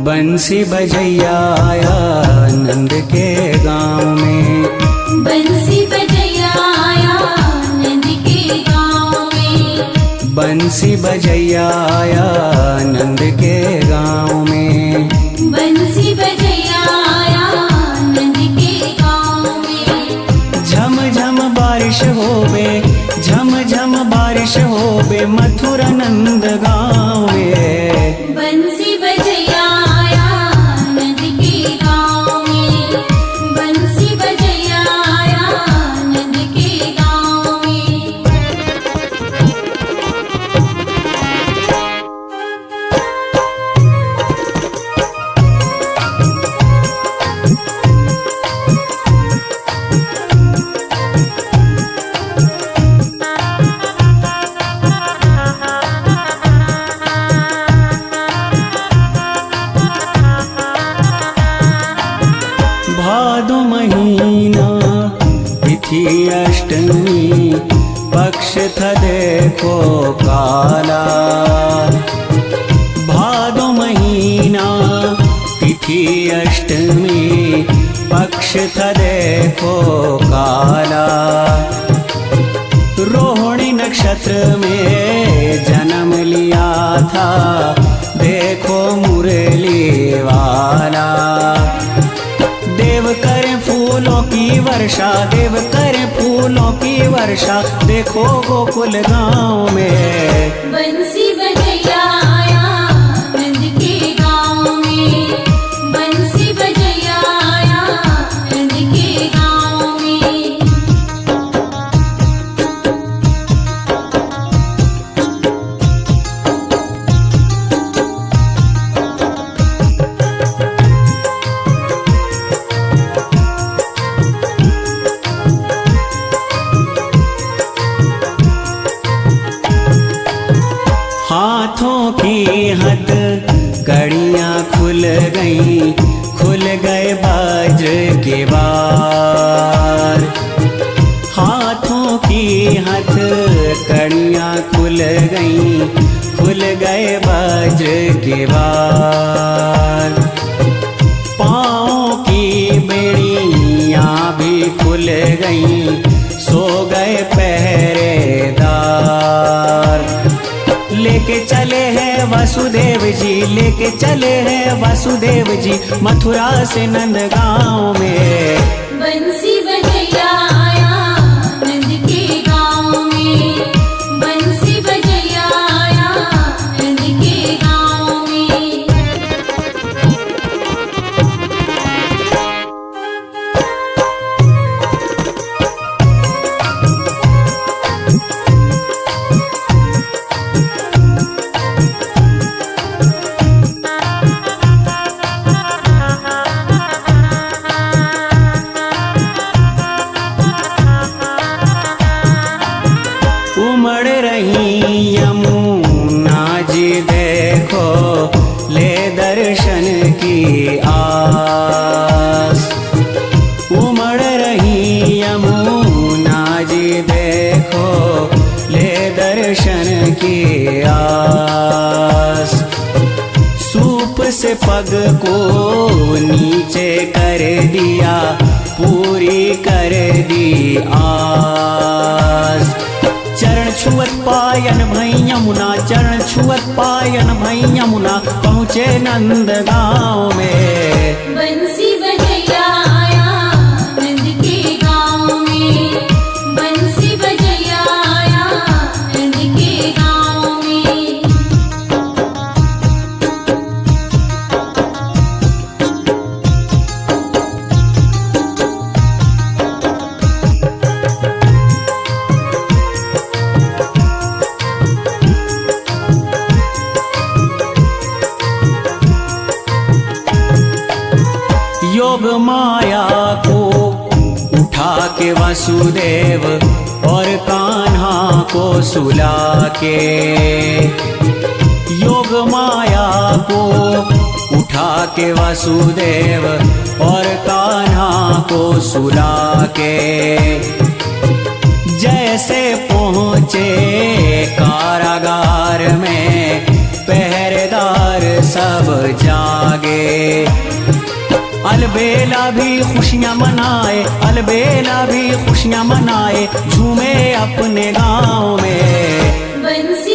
बंसी बजैया आया नंद के गांव में। बंसी बजैया आया नंद के गांव में। बंसी बजैया आया नंद के गांव में। बंसी बजैया आया नंद के गांव में। झम झम बारिश होवे, झम झम बारिश होवे मथुरा नंद गांव में। बंसी बजैया आया नंद के गांव में। बंसी बजैया आया नंद के गांव में। भादो महीना तिथि अष्टमी, पक्ष था देखो काला। भादो महीना तिथि अष्टमी, पक्ष था देखो काला। रोहिणी नक्षत्र में जन्म लिया था देखो मुरली वाला। देव करें फूलों की वर्षा, देव करें फूलों की वर्षा देखो गोकुल गांव में। बंसी बजैया आया नंद के गांव में। बंसी बजैया आया नंद के गांव में। हाथों की हद कड़ियां खुल गईं, खुल गए वज्र के बार। हाथों की हद कड़ियां खुल गईं, खुल गए वज्र के बार। पाँव की बेड़ियां भी खुल गईं, सो गए पहरेदार। लेके चले हैं वसुदेव जी, लेके चले हैं वसुदेव जी मथुरा से नंद गांव में। बंसी बजैया आया नंद के गांव में। बंसी बजैया आया नंद के गांव में। उमड़ रही यमुना जी देखो ले दर्शन की आस। उमड़ रही यमुना जी देखो ले दर्शन की आस। सूप से पग को नीचे कर दिया, पूरी कर दी आस। चरण छुअत पायन भई यमुना, चरण छुअत पायन भई यमुना पहुँचे नंद गांव में। बंसी बजैया आया नंद के गांव में। बंसी बजैया आया नंद के गांव में। योग माया को उठा के वसुदेव और कान्हा को सुला के। योग माया को उठा के वसुदेव और कान्हा को सुला के। जैसे पहुँचे कारागार में पहरेदार सब जागे। अलबेला भी खुशियाँ मनाए, अलबेला भी खुशियाँ मनाए, झूमे अपने गाँव में। बंसी